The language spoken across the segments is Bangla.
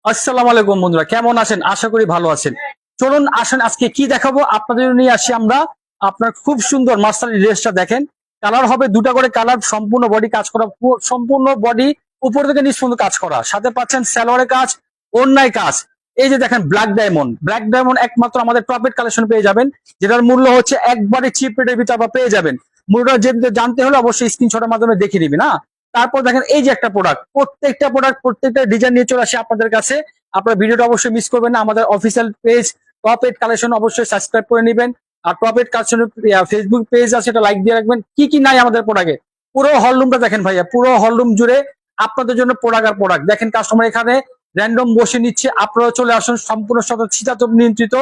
আসসালামু আলাইকুম বন্ধুরা, কেমন আছেন? আশা করি ভালো আছেন। চলুন আসেন আজকে কি দেখাবো আপনাদের জন্য নিয়ে আসি আমরা। আপনার খুব সুন্দর মার্শাল ড্রেসটা দেখেন। কালার হবে দুটা করে কালার, সম্পূর্ণ বডি কাজ করা, সম্পূর্ণ বডি উপর থেকে নিচ পর্যন্ত কাজ করা, সাথে পাচ্ছেন সালোয়ারের কাজ, ওড়নায় কাজ। এই যে দেখেন ব্ল্যাক ডায়মন্ড একমাত্র আমাদের টপের কালেকশন পেয়ে যাবেন, যেটার মূল্য হচ্ছে একবারে চিপ রেটের ভিতরে আপনারা পেয়ে যাবেন। মূল্যটা জানতে হলে অবশ্যই স্ক্রিনশটের মাধ্যমে দেখে নিবি না। তারপর দেখেন এই যে একটা প্রোডাক্ট, প্রত্যেকটা ডিজাইন নিয়ে চলে আসে আপনাদের কাছে। আপনার ভিডিওটা অবশ্যই মিস করবেন না। আমাদের official page top ad collection অবশ্যই সাবস্ক্রাইব করে নেবেন। আর top ad collection Facebook page আছে, এটা লাইক দিয়ে রাখবেন। কি কি নাই আমাদের প্রোডাক্টে, পুরো হলরুমটা দেখেন ভাইয়া, পুরো হলরুম জুড়ে আপনাদের জন্য প্রোডাক্ট আর প্রোডাক্ট। দেখেন কাস্টমার এখানে র্যান্ডম বসে নিচ্ছে, আপনারা চলে আসুন। সম্পূর্ণ শীতাতপ নিয়ন্ত্রিত,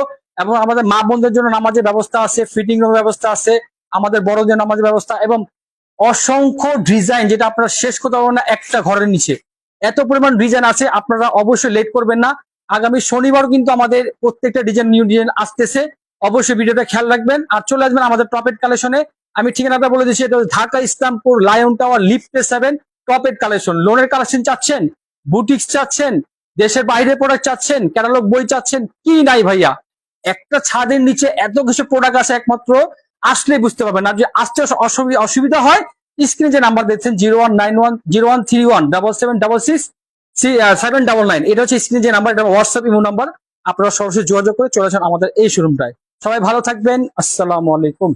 এবং আমাদের মা বোনদের জন্য নামাজের ব্যবস্থা আছে, ফিটিং রুমের ব্যবস্থা আছে, আমাদের বড়দের নামাজের ব্যবস্থা, এবং অসংখ্য ডিজাইন যেটা আপনারা শেষ করতে পারবেন না একটা ঘরের নিচে। এত পরিমাণ ডিজাইন আছে, আপনারা অবশ্যই লেট করবেন না। আগামী শনিবার কিন্তু আমাদের প্রত্যেকটা নিউ ডিজাইন আসতেছে। অবশ্যই ভিডিওটা খেয়াল রাখবেন আর চলে আসবেন আমাদের টপেড কালেকশনে। আমি ঠিকানাটা বলে দিচ্ছি, এটা ঢাকা ইসলামপুর লায়ন টাওয়ার লিফটে 7, টপেড কালেকশন। লোনের কালেকশন চাচ্ছেন, বুটিক্স চাচ্ছেন, দেশের বাইরে প্রোডাক্ট চাচ্ছেন, ক্যাটালগ বই চাচ্ছেন, কি নাই ভাইয়া। একটা ছাদের নিচে এত কিছু প্রোডাক্ট আছে, একমাত্র আসলে বুঝতে পারবেন। আর যদি আসতে অসুবিধা হয়, স্ক্রিনে যে নাম্বার দেখছেন 0191017766 এটা হচ্ছে স্ক্রিনে যে নাম্বার, এটা হোয়াটসঅ্যাপ ইমো নাম্বার। আপনারা সরাসরি যোগাযোগ করে চলে আসেন আমাদের এই শোরুমটায়। সবাই ভালো থাকবেন, আসসালামু আলাইকুম।